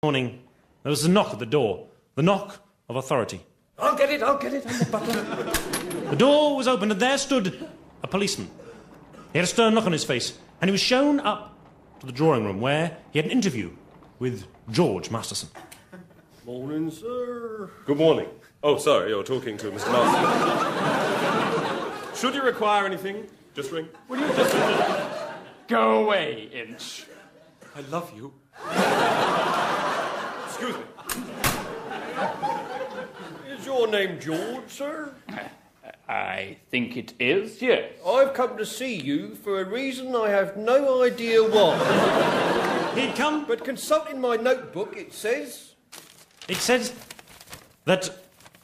Morning, there was a knock at the door. The knock of authority. I'll get it, I'm the butler. The door was opened and there stood a policeman. He had a stern look on his face and he was shown up to the drawing room where he had an interview with George Masterson. Morning, sir. Good morning. Oh, sorry, you're talking to Mr. Masterson. Should you require anything, just ring. Will you just go away, Inch? I love you. Excuse me. Is your name George, sir? I think it is, yes. I've come to see you for a reason I have no idea why. He'd come... But consulting my notebook, it says... It says that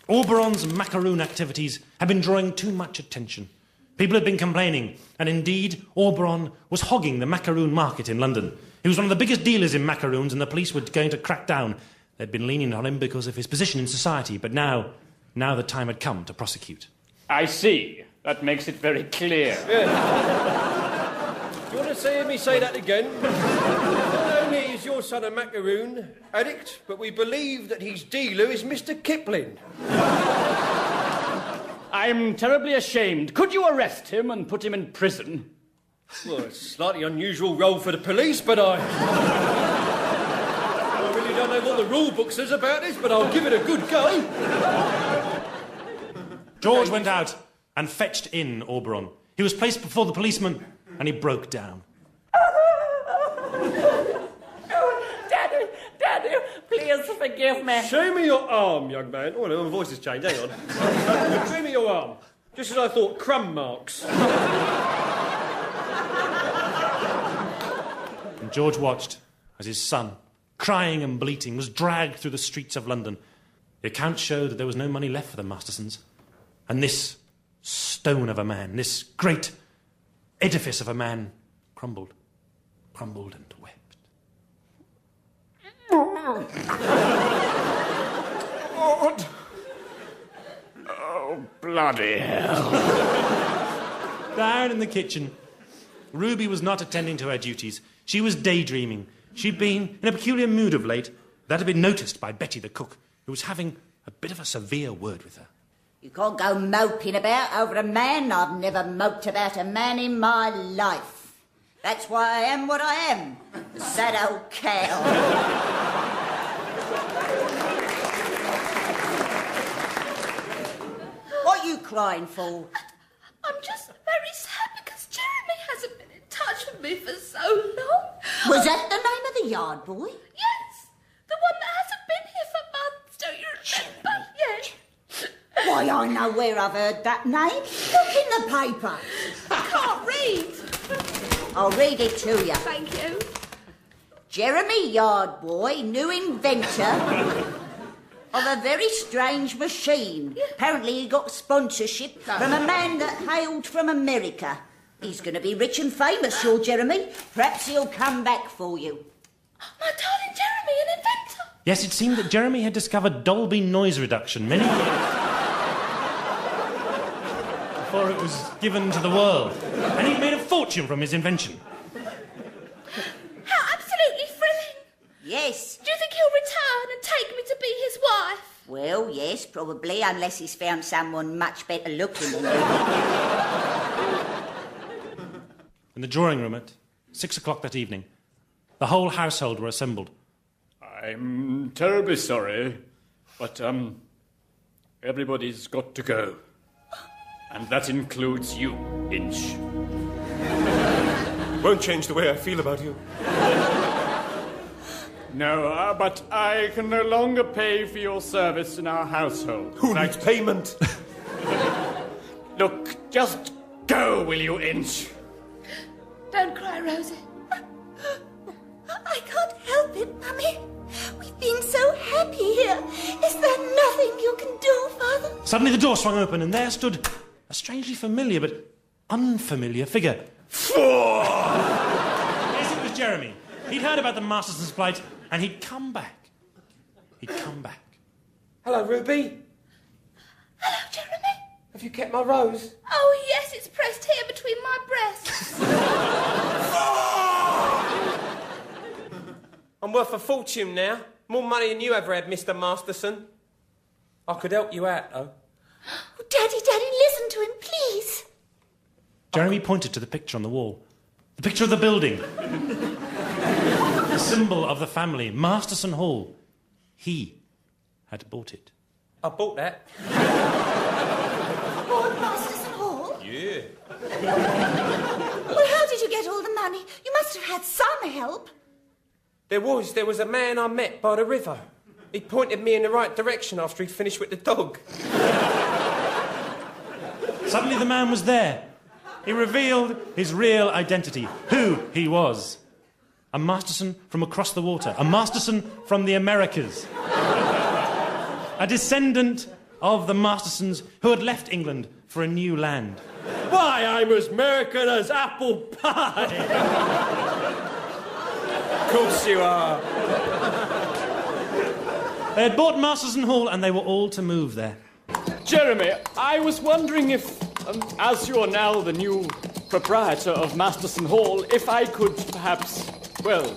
Oberon's macaroon activities had been drawing too much attention. People had been complaining, and indeed, Oberon was hogging the macaroon market in London. He was one of the biggest dealers in macaroons, and the police were going to crack down. They'd been leaning on him because of his position in society, but now the time had come to prosecute. I see. That makes it very clear. Yeah. Do you want to hear me say that again? Not only is your son a macaroon addict, but we believe that his dealer is Mr. Kipling. I'm terribly ashamed. Could you arrest him and put him in prison? Well, it's a slightly unusual role for the police, but I really don't know what the rule book says about this, but I'll give it a good go. George went out and fetched in Oberon. He was placed before the policeman and he broke down. Daddy, please forgive me. Show me your arm, young man. Oh, no, my voice has changed. Hang on. Show me your arm. Just as I thought, crumb marks. And George watched as his son, crying and bleating, was dragged through the streets of London. The accounts showed that there was no money left for the Mastersons. And this stone of a man, this great edifice of a man, crumbled and wept. Lord. Oh, bloody hell. Down in the kitchen, Ruby was not attending to her duties. She was daydreaming. She'd been in a peculiar mood of late. That had been noticed by Betty the cook, who was having a bit of a severe word with her. You can't go moping about over a man. I've never moped about a man in my life. That's why I am what I am. A sad old cow. What are you crying for? I'm just very sad because Jeremy hasn't been in touch with me for so long. Was that the name of the yard boy? Yes, the one that hasn't been here for months, don't you remember? Yes. Why, I know where I've heard that name. Look in the paper. I can't read. I'll read it to you. Thank you. Jeremy Yardboy, new inventor of a very strange machine. Apparently he got sponsorship from a man that hailed from America. He's going to be rich and famous, your Jeremy. Perhaps he'll come back for you. My darling Jeremy, an inventor. Yes, it seemed that Jeremy had discovered Dolby noise reduction many years before it was given to the world. And he'd made a fortune from his invention. How absolutely thrilling. Yes. Do you think he'll return and take me to be his wife? Well, yes, probably, unless he's found someone much better looking than you. In the drawing room at 6 o'clock that evening, the whole household were assembled. I'm terribly sorry, but, everybody's got to go. And that includes you, Inch. Won't change the way I feel about you. No, but I can no longer pay for your service in our household. Who needs payment? Look, just go, will you, Inch? Don't cry, Rosie. I can't help it, Mummy. We've been so happy here. Is there nothing you can do, Father? Suddenly the door swung open and there stood a strangely familiar but unfamiliar figure. Yes, it was Jeremy. He'd heard about the Mastersons' plight and he'd come back. Hello, Ruby. Hello, Jeremy. Have you kept my rose? Oh, yes, it's pressed here between my breasts. I'm worth a fortune now. More money than you ever had, Mr. Masterson. I could help you out, though. Oh, Daddy, listen to him, please. Jeremy pointed to the picture on the wall. The picture of the building. The symbol of the family, Masterson Hall. He had bought it. I bought that. Oh, Masterson Hall? Yeah. Well, how did you get all the money? You must have had some help. There was a man I met by the river. He pointed me in the right direction after he'd finished with the dog. Suddenly the man was there. He revealed his real identity, who he was. A Masterson from across the water. A Masterson from the Americas. A descendant of the Mastersons who had left England for a new land. Why, I'm as American as apple pie! Of course you are. They had bought Masterson Hall and they were all to move there. Jeremy, I was wondering if, as you are now the new proprietor of Masterson Hall, if I could perhaps, well,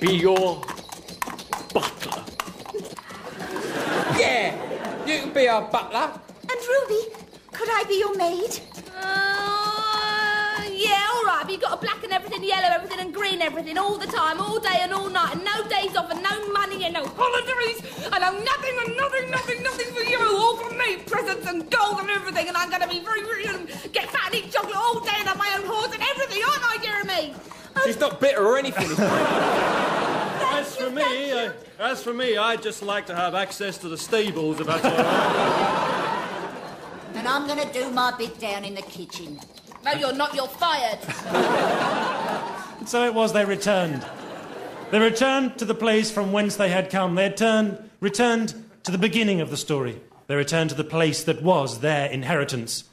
be your butler. Yeah, you can be our butler. And Ruby, could I be your maid? Yeah, all right, but you've got to blacken everything, yellow everything and green everything all the time, all day and all night, and no days off and no money and no holidays, and no nothing for you, all for me, presents and gold and everything, and I'm going to be very rich and get fat and eat chocolate all day and have my own horse and everything, aren't I, Jeremy? She's not bitter or anything. As for me, I'd just like to have access to the stables, if that's all right. And I'm going to do my bit down in the kitchen. No, you're not, you're fired. And so it was they returned. They returned to the place from whence they had come. They had returned to the beginning of the story. They returned to the place that was their inheritance.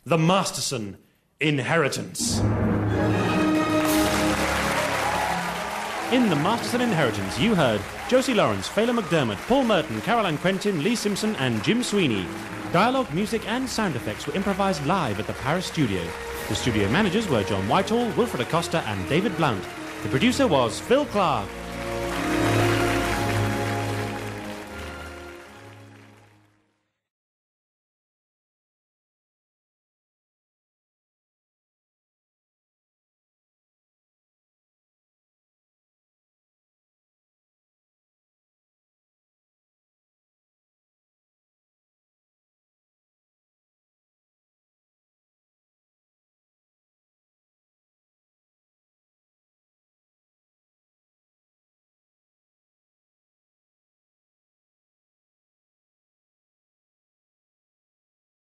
The Masterson Inheitance. In the Masterson Inheitance, you heard Josie Lawrence, Phelim McDermott, Paul Merton, Caroline Quentin, Lee Simpson and Jim Sweeney. Dialogue, music and sound effects were improvised live at the Paris studio. The studio managers were John Whitehall, Wilfred Acosta and David Blount. The producer was Phil Clark.